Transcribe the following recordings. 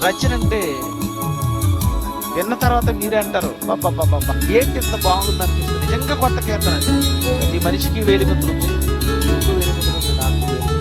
రచన అంటే విన్న తర్వాత మీరే అంటారు బాబా ఏంటి ఇంత బాగుంది అనిపిస్తుంది. నిజంగా కొత్త కీర్తన అది. ప్రతి మనిషికి వేలిముద్ర ఉంది, నీకు వేలిముద్ర ఉంది, నాకు వేలిముద్ర.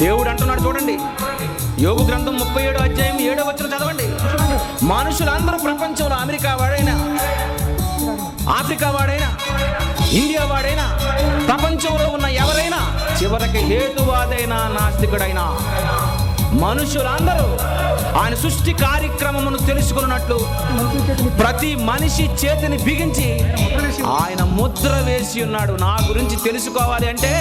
దేవుడు అంటున్నాడు చూడండి, యోబు గ్రంథం 37వ అధ్యాయం 7వ వచనం చదవండి. మనుషులందరూ ప్రపంచంలో అమెరికా వాడైనా, ఆఫ్రికా వాడైనా, ఇండియా వాడైనా, ప్రపంచంలో ఉన్న ఎవరైనా, చివరికి హేతువాదైనా నాస్తికుడైనా మనుషులందరూ ఆయన సృష్టి కార్యక్రమమును తెలుసుకున్నట్లు ప్రతి మనిషి చేతిని బిగించి ఆయన ముద్ర వేసి ఉన్నాడు. నా గురించి తెలుసుకోవాలి అంటే